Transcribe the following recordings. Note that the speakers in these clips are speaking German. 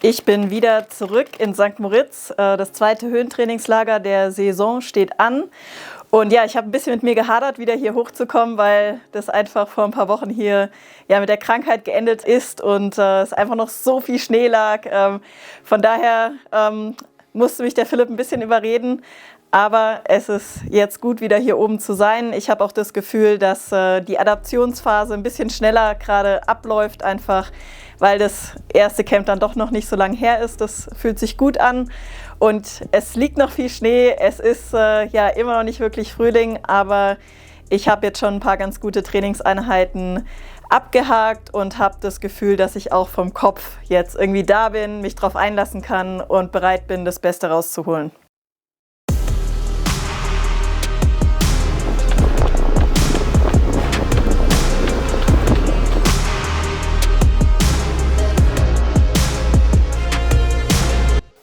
Ich bin wieder zurück in St. Moritz. Das zweite Höhentrainingslager der Saison steht an. Und ja, ich habe ein bisschen mit mir gehadert, wieder hier hochzukommen, weil das einfach vor ein paar Wochen hier mit der Krankheit geendet ist und es einfach noch so viel Schnee lag. Von daher musste mich der Philipp ein bisschen überreden. Aber es ist jetzt gut, wieder hier oben zu sein. Ich habe auch das Gefühl, dass die Adaptionsphase ein bisschen schneller gerade abläuft, einfach weil das erste Camp dann doch noch nicht so lange her ist. Das fühlt sich gut an und es liegt noch viel Schnee. Es ist immer noch nicht wirklich Frühling, aber ich habe jetzt schon ein paar ganz gute Trainingseinheiten abgehakt und habe das Gefühl, dass ich auch vom Kopf jetzt irgendwie da bin, mich drauf einlassen kann und bereit bin, das Beste rauszuholen.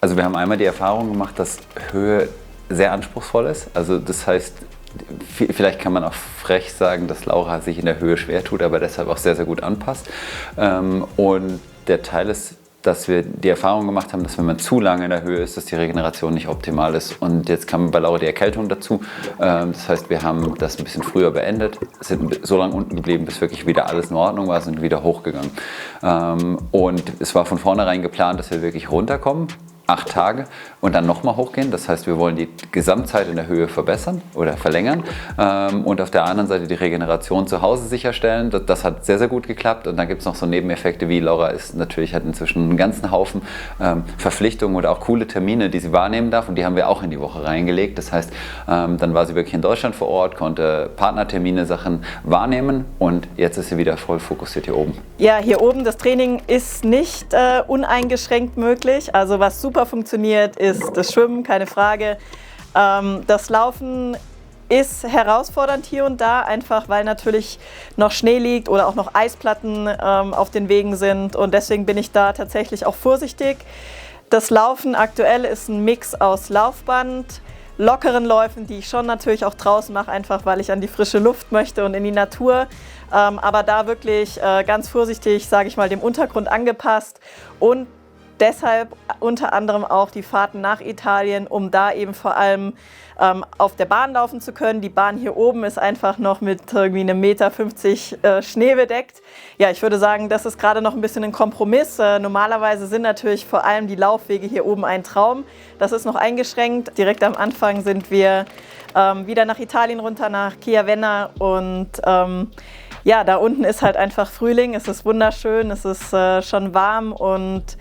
Also wir haben einmal die Erfahrung gemacht, dass Höhe sehr anspruchsvoll ist. Also das heißt, vielleicht kann man auch frech sagen, dass Laura sich in der Höhe schwer tut, aber deshalb auch sehr, sehr gut anpasst. Und der Teil ist, dass wir die Erfahrung gemacht haben, dass wenn man zu lange in der Höhe ist, dass die Regeneration nicht optimal ist. Und jetzt kam bei Laura die Erkältung dazu. Das heißt, wir haben das ein bisschen früher beendet, sind so lange unten geblieben, bis wirklich wieder alles in Ordnung war, sind wieder hochgegangen. Und es war von vornherein geplant, dass wir wirklich runterkommen. 8 Tage und dann nochmal hochgehen. Das heißt, wir wollen die Gesamtzeit in der Höhe verbessern oder verlängern und auf der anderen Seite die Regeneration zu Hause sicherstellen. Das hat sehr, sehr gut geklappt und dann gibt es noch so Nebeneffekte wie Laura hat inzwischen einen ganzen Haufen Verpflichtungen oder auch coole Termine, die sie wahrnehmen darf und die haben wir auch in die Woche reingelegt. Das heißt, dann war sie wirklich in Deutschland vor Ort, konnte Partnertermine, Sachen wahrnehmen und jetzt ist sie wieder voll fokussiert hier oben. Ja, hier oben, das Training ist nicht uneingeschränkt möglich. Also was super funktioniert, ist das Schwimmen, keine Frage. Das Laufen ist herausfordernd hier und da, einfach weil natürlich noch Schnee liegt oder auch noch Eisplatten auf den Wegen sind und deswegen bin ich da tatsächlich auch vorsichtig. Das Laufen aktuell ist ein Mix aus Laufband, lockeren Läufen, die ich schon natürlich auch draußen mache, einfach weil ich an die frische Luft möchte und in die Natur. Aber da wirklich ganz vorsichtig, sage ich mal, dem Untergrund angepasst und deshalb unter anderem auch die Fahrten nach Italien, um da eben vor allem auf der Bahn laufen zu können. Die Bahn hier oben ist einfach noch mit irgendwie 1,50 Meter Schnee bedeckt. Ja, ich würde sagen, das ist gerade noch ein bisschen ein Kompromiss. Normalerweise sind natürlich vor allem die Laufwege hier oben ein Traum. Das ist noch eingeschränkt. Direkt am Anfang sind wir wieder nach Italien runter, nach Chiavenna und da unten ist halt einfach Frühling. Es ist wunderschön, es ist schon warm und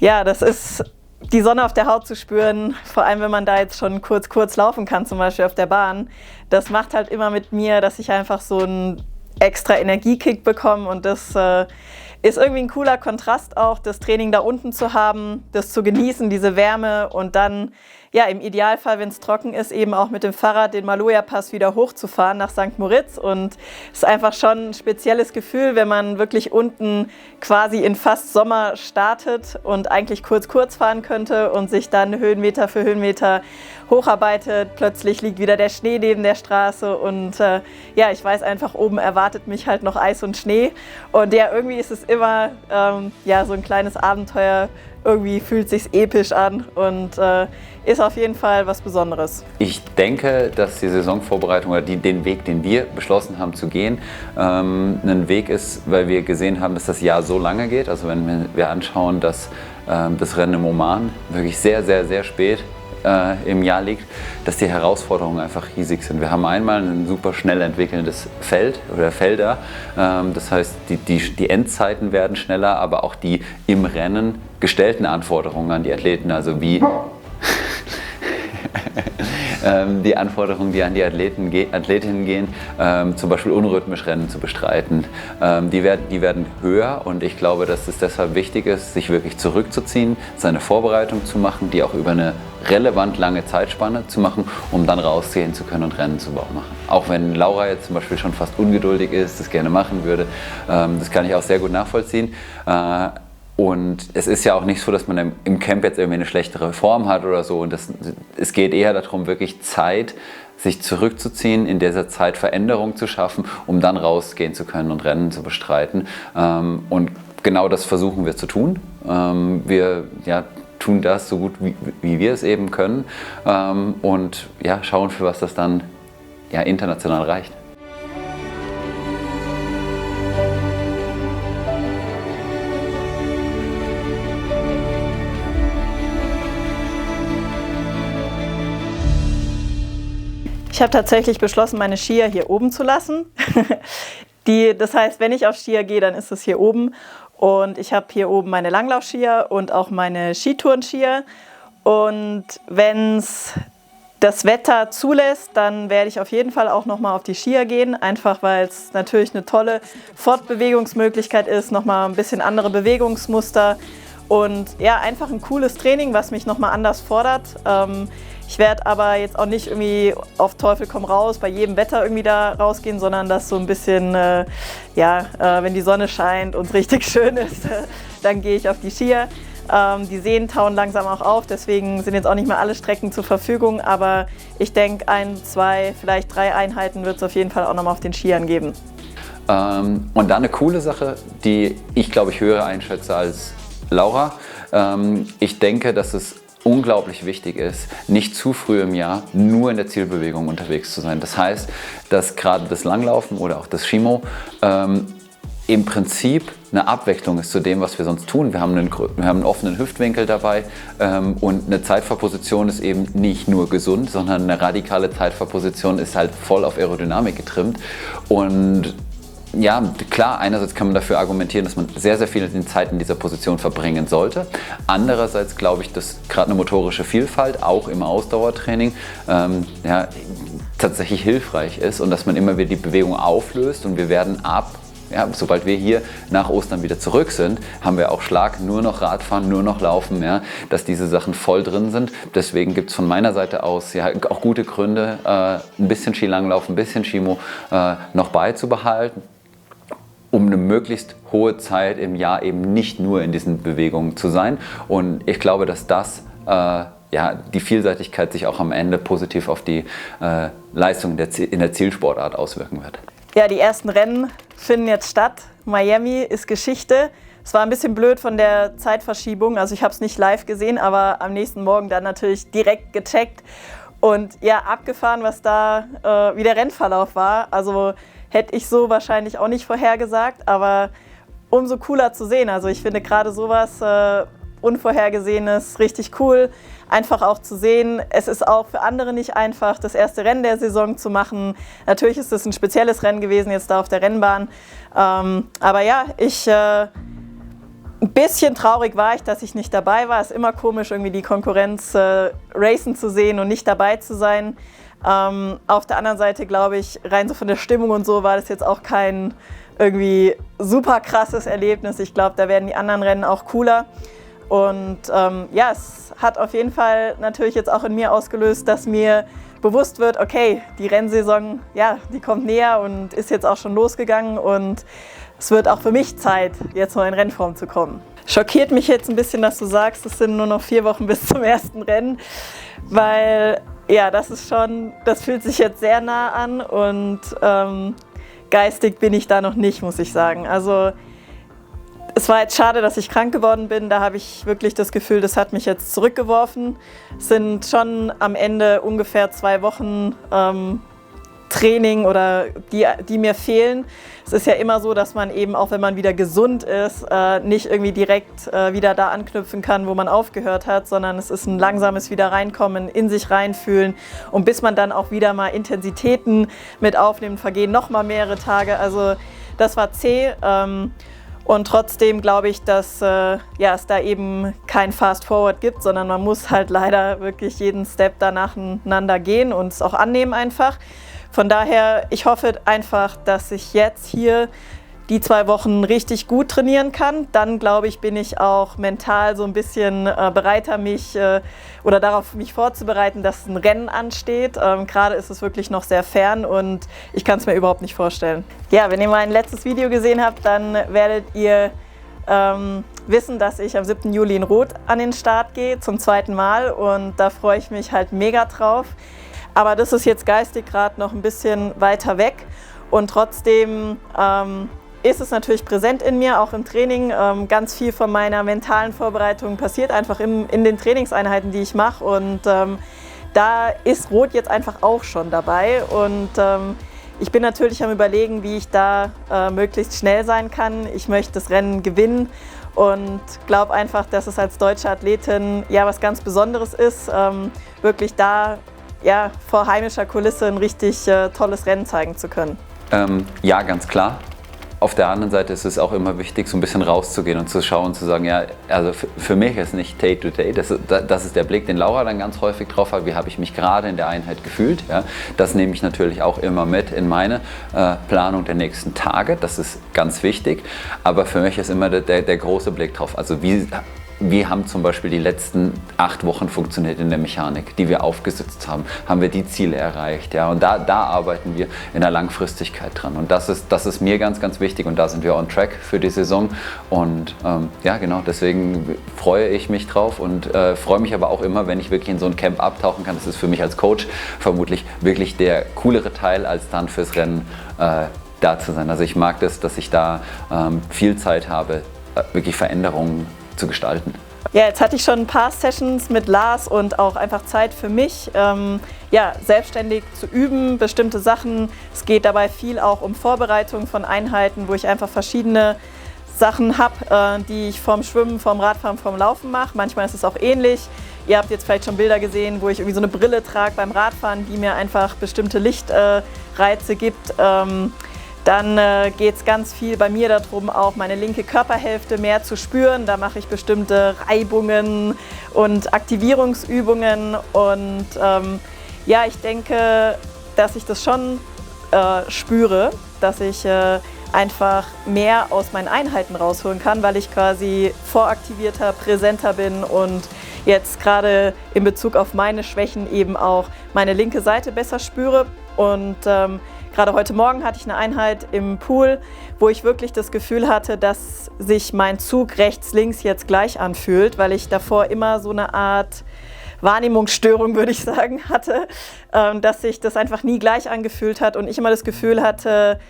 ja, das ist die Sonne auf der Haut zu spüren, vor allem wenn man da jetzt schon kurz laufen kann, zum Beispiel auf der Bahn. Das macht halt immer mit mir, dass ich einfach so einen extra Energiekick bekomme und das ist irgendwie ein cooler Kontrast auch, das Training da unten zu haben, das zu genießen, diese Wärme und dann im Idealfall, wenn es trocken ist, eben auch mit dem Fahrrad den Maloja-Pass wieder hochzufahren nach St. Moritz. Und es ist einfach schon ein spezielles Gefühl, wenn man wirklich unten quasi in fast Sommer startet und eigentlich kurz fahren könnte und sich dann Höhenmeter für Höhenmeter hocharbeitet. Plötzlich liegt wieder der Schnee neben der Straße und ich weiß einfach, oben erwartet mich halt noch Eis und Schnee. Und ja, irgendwie ist es immer so ein kleines Abenteuer. Irgendwie fühlt es sich episch an und ist auf jeden Fall was Besonderes. Ich denke, dass die Saisonvorbereitung oder den Weg, den wir beschlossen haben zu gehen, ein Weg ist, weil wir gesehen haben, dass das Jahr so lange geht. Also wenn wir anschauen, dass das Rennen im Oman wirklich sehr, sehr, sehr spät im Jahr liegt, dass die Herausforderungen einfach riesig sind. Wir haben einmal ein super schnell entwickelndes Feld oder Felder. Das heißt, die Endzeiten werden schneller, aber auch die im Rennen gestellten Anforderungen an die Athleten, also wie die Anforderungen, die an die Athletinnen gehen, zum Beispiel unrhythmisch Rennen zu bestreiten, die werden höher und ich glaube, dass es deshalb wichtig ist, sich wirklich zurückzuziehen, seine Vorbereitung zu machen, die auch über eine relevant lange Zeitspanne zu machen, um dann rausgehen zu können und Rennen zu machen. Auch wenn Laura jetzt zum Beispiel schon fast ungeduldig ist, das gerne machen würde, das kann ich auch sehr gut nachvollziehen. Und es ist ja auch nicht so, dass man im Camp jetzt irgendwie eine schlechtere Form hat oder so. Und es geht eher darum, wirklich Zeit, sich zurückzuziehen, in dieser Zeit Veränderung zu schaffen, um dann rausgehen zu können und Rennen zu bestreiten. Und genau das versuchen wir zu tun. Wir tun das so gut, wie wir es eben können und schauen, für was das dann international reicht. Ich habe tatsächlich beschlossen, meine Skier hier oben zu lassen. Das heißt, wenn ich auf Skier gehe, dann ist es hier oben. Und ich habe hier oben meine Langlaufskier und auch meine Skitourenskier. Und wenn es das Wetter zulässt, dann werde ich auf jeden Fall auch nochmal auf die Skier gehen. Einfach weil es natürlich eine tolle Fortbewegungsmöglichkeit ist, nochmal ein bisschen andere Bewegungsmuster. Und ja, einfach ein cooles Training, was mich nochmal anders fordert. Ich werde aber jetzt auch nicht irgendwie auf Teufel komm raus bei jedem Wetter irgendwie da rausgehen, sondern das so ein bisschen, wenn die Sonne scheint und es richtig schön ist, dann gehe ich auf die Skier. Die Seen tauen langsam auch auf, deswegen sind jetzt auch nicht mehr alle Strecken zur Verfügung, aber ich denke, 1, 2, vielleicht 3 Einheiten wird es auf jeden Fall auch nochmal auf den Skiern geben. Und dann eine coole Sache, die ich glaube ich höher einschätze als Laura. Ich denke, dass es unglaublich wichtig ist, nicht zu früh im Jahr nur in der Zielbewegung unterwegs zu sein. Das heißt, dass gerade das Langlaufen oder auch das Skimo im Prinzip eine Abwechslung ist zu dem, was wir sonst tun. Wir haben einen offenen Hüftwinkel dabei und eine Zeitfahrposition ist eben nicht nur gesund, sondern eine radikale Zeitfahrposition ist halt voll auf Aerodynamik getrimmt. Und ja, klar, einerseits kann man dafür argumentieren, dass man sehr, sehr viel Zeit in dieser Position verbringen sollte. Andererseits glaube ich, dass gerade eine motorische Vielfalt auch im Ausdauertraining tatsächlich hilfreich ist und dass man immer wieder die Bewegung auflöst und wir werden sobald wir hier nach Ostern wieder zurück sind, haben wir auch Schlag nur noch Radfahren, nur noch Laufen, dass diese Sachen voll drin sind. Deswegen gibt es von meiner Seite aus auch gute Gründe, ein bisschen Skilanglauf, ein bisschen Skimo noch beizubehalten, um eine möglichst hohe Zeit im Jahr eben nicht nur in diesen Bewegungen zu sein. Und ich glaube, dass das die Vielseitigkeit sich auch am Ende positiv auf die Leistung in der Zielsportart auswirken wird. Ja, die ersten Rennen finden jetzt statt. Miami ist Geschichte. Es war ein bisschen blöd von der Zeitverschiebung, also ich habe es nicht live gesehen, aber am nächsten Morgen dann natürlich direkt gecheckt und abgefahren, was da wie der Rennverlauf war. Also hätte ich so wahrscheinlich auch nicht vorhergesagt, aber umso cooler zu sehen. Also ich finde gerade sowas Unvorhergesehenes richtig cool. Einfach auch zu sehen, es ist auch für andere nicht einfach, das erste Rennen der Saison zu machen. Natürlich ist es ein spezielles Rennen gewesen, jetzt da auf der Rennbahn. Aber ja, ein bisschen traurig war ich, dass ich nicht dabei war. Es ist immer komisch, irgendwie die Konkurrenz racen zu sehen und nicht dabei zu sein. Auf der anderen Seite glaube ich, rein so von der Stimmung und so war das jetzt auch kein irgendwie super krasses Erlebnis. Ich glaube, da werden die anderen Rennen auch cooler. Und es hat auf jeden Fall natürlich jetzt auch in mir ausgelöst, dass mir bewusst wird, okay, die Rennsaison, die kommt näher und ist jetzt auch schon losgegangen und es wird auch für mich Zeit, jetzt mal in Rennform zu kommen. Schockiert mich jetzt ein bisschen, dass du sagst, es sind nur noch 4 Wochen bis zum ersten Rennen, weil das fühlt sich jetzt sehr nah an und geistig bin ich da noch nicht, muss ich sagen. Also es war jetzt schade, dass ich krank geworden bin. Da habe ich wirklich das Gefühl, das hat mich jetzt zurückgeworfen. Es sind schon am Ende ungefähr 2 Wochen Training oder die mir fehlen. Es ist ja immer so, dass man eben auch, wenn man wieder gesund ist, nicht irgendwie direkt wieder da anknüpfen kann, wo man aufgehört hat, sondern es ist ein langsames wieder reinkommen, in sich reinfühlen und bis man dann auch wieder mal Intensitäten mit aufnimmt, vergehen noch mal mehrere Tage. Also das war zäh. Und trotzdem glaube ich, dass es da eben kein Fast Forward gibt, sondern man muss halt leider wirklich jeden Step da nacheinander gehen und es auch annehmen einfach. Von daher, ich hoffe einfach, dass ich jetzt hier die 2 Wochen richtig gut trainieren kann. Dann, glaube ich, bin ich auch mental so ein bisschen bereiter, mich vorzubereiten, dass ein Rennen ansteht. Gerade ist es wirklich noch sehr fern und ich kann es mir überhaupt nicht vorstellen. Ja, wenn ihr mein letztes Video gesehen habt, dann werdet ihr wissen, dass ich am 7. Juli in Rot an den Start gehe, zum 2. Mal und da freue ich mich halt mega drauf. Aber das ist jetzt geistig gerade noch ein bisschen weiter weg und trotzdem ist es natürlich präsent in mir, auch im Training. Ganz viel von meiner mentalen Vorbereitung passiert einfach in den Trainingseinheiten, die ich mache. Und da ist Rot jetzt einfach auch schon dabei. Und ich bin natürlich am Überlegen, wie ich da möglichst schnell sein kann. Ich möchte das Rennen gewinnen und glaube einfach, dass es als deutsche Athletin ja was ganz Besonderes ist, wirklich da ja, vor heimischer Kulisse ein richtig tolles Rennen zeigen zu können. Ja, ganz klar. Auf der anderen Seite ist es auch immer wichtig, so ein bisschen rauszugehen und zu schauen, zu sagen, ja, also für mich ist nicht Day to Day, das ist der Blick, den Laura dann ganz häufig drauf hat, wie habe ich mich gerade in der Einheit gefühlt. Ja? Das nehme ich natürlich auch immer mit in meine Planung der nächsten Tage, das ist ganz wichtig, aber für mich ist immer der große Blick drauf, also wie haben zum Beispiel die letzten 8 Wochen funktioniert in der Mechanik, die wir aufgesetzt haben? Haben wir die Ziele erreicht? Ja? Und da arbeiten wir in der Langfristigkeit dran. Und das ist mir ganz, ganz wichtig und da sind wir on track für die Saison. Und ja, genau, deswegen freue ich mich drauf und freue mich aber auch immer, wenn ich wirklich in so ein Camp abtauchen kann. Das ist für mich als Coach vermutlich wirklich der coolere Teil, als dann fürs Rennen da zu sein. Also ich mag das, dass ich da viel Zeit habe, wirklich Veränderungen zu gestalten. Ja, jetzt hatte ich schon ein paar Sessions mit Lars und auch einfach Zeit für mich, ja, selbstständig zu üben, bestimmte Sachen. Es geht dabei viel auch um Vorbereitung von Einheiten, wo ich einfach verschiedene Sachen habe, die ich vorm Schwimmen, vorm Radfahren, vorm Laufen mache. Manchmal ist es auch ähnlich. Ihr habt jetzt vielleicht schon Bilder gesehen, wo ich irgendwie so eine Brille trage beim Radfahren, die mir einfach bestimmte Lichtreize gibt. Dann geht es ganz viel bei mir darum, auch meine linke Körperhälfte mehr zu spüren. Da mache ich bestimmte Reibungen und Aktivierungsübungen. Und ja, ich denke, dass ich das schon spüre, dass ich einfach mehr aus meinen Einheiten rausholen kann, weil ich quasi voraktivierter, präsenter bin und jetzt gerade in Bezug auf meine Schwächen eben auch meine linke Seite besser spüre. Und gerade heute Morgen hatte ich eine Einheit im Pool, wo ich wirklich das Gefühl hatte, dass sich mein Zug rechts-links jetzt gleich anfühlt, weil ich davor immer so eine Art Wahrnehmungsstörung, würde ich sagen, hatte, dass sich das einfach nie gleich angefühlt hat und ich immer das Gefühl hatte,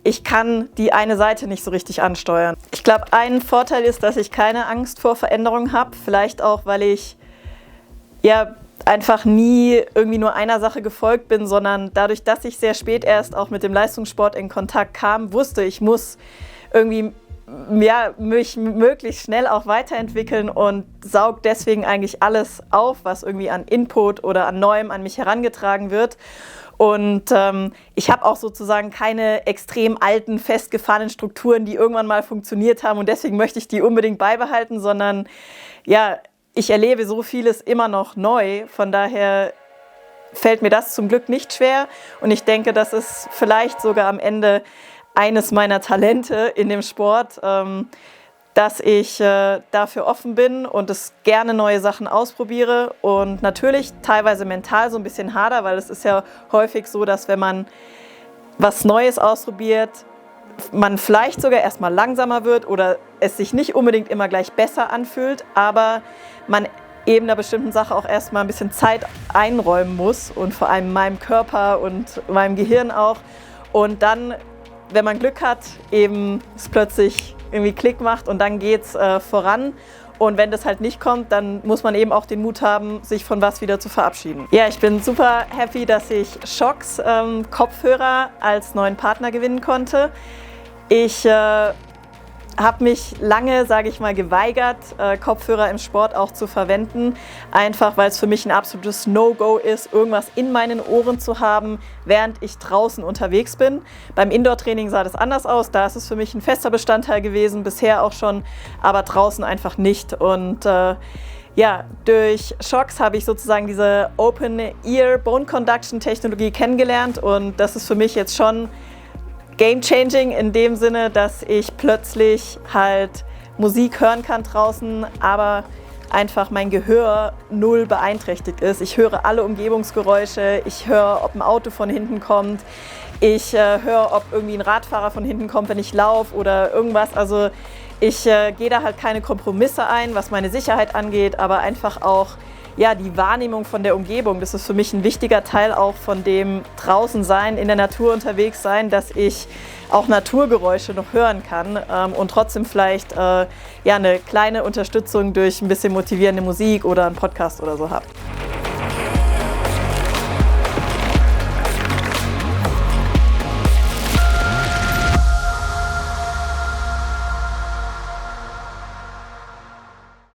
ich kann die eine Seite nicht so richtig ansteuern. Ich glaube, ein Vorteil ist, dass ich keine Angst vor Veränderungen habe, vielleicht auch, weil ich ja einfach nie irgendwie nur einer Sache gefolgt bin, sondern dadurch, dass ich sehr spät erst auch mit dem Leistungssport in Kontakt kam, wusste, ich muss irgendwie ja, mich möglichst schnell auch weiterentwickeln und saug deswegen eigentlich alles auf, was irgendwie an Input oder an Neuem an mich herangetragen wird. Und ich habe auch sozusagen keine extrem alten, festgefahrenen Strukturen, die irgendwann mal funktioniert haben und deswegen möchte ich die unbedingt beibehalten, sondern ja, ich erlebe so vieles immer noch neu, von daher fällt mir das zum Glück nicht schwer und ich denke, das ist vielleicht sogar am Ende eines meiner Talente in dem Sport, dass ich dafür offen bin und es gerne neue Sachen ausprobiere und natürlich teilweise mental so ein bisschen hader, weil es ist ja häufig so, dass wenn man was Neues ausprobiert, man vielleicht sogar erstmal langsamer wird oder es sich nicht unbedingt immer gleich besser anfühlt, aber man eben einer bestimmten Sache auch erstmal ein bisschen Zeit einräumen muss und vor allem meinem Körper und meinem Gehirn auch. Und dann, wenn man Glück hat, eben es plötzlich irgendwie Klick macht und dann geht's voran. Und wenn das halt nicht kommt, dann muss man eben auch den Mut haben, sich von was wieder zu verabschieden. Ja, ich bin super happy, dass ich Shokz Kopfhörer als neuen Partner gewinnen konnte. Ich habe mich lange, sage ich mal, geweigert, Kopfhörer im Sport auch zu verwenden. Einfach, weil es für mich ein absolutes No-Go ist, irgendwas in meinen Ohren zu haben, während ich draußen unterwegs bin. Beim Indoor-Training sah das anders aus. Da ist es für mich ein fester Bestandteil gewesen, bisher auch schon, aber draußen einfach nicht. Und ja, durch Shokz habe ich sozusagen diese Open-Ear Bone Conduction Technologie kennengelernt und das ist für mich jetzt schon game-changing in dem Sinne, dass ich plötzlich halt Musik hören kann draußen, aber einfach mein Gehör null beeinträchtigt ist. Ich höre alle Umgebungsgeräusche, ich höre, ob ein Auto von hinten kommt, ich höre, ob irgendwie ein Radfahrer von hinten kommt, wenn ich laufe oder irgendwas. Also ich gehe da halt keine Kompromisse ein, was meine Sicherheit angeht, aber einfach auch ja, die Wahrnehmung von der Umgebung. Das ist für mich ein wichtiger Teil auch von dem draußen sein, in der Natur unterwegs sein, dass ich auch Naturgeräusche noch hören kann und trotzdem vielleicht ja, eine kleine Unterstützung durch ein bisschen motivierende Musik oder einen Podcast oder so habe.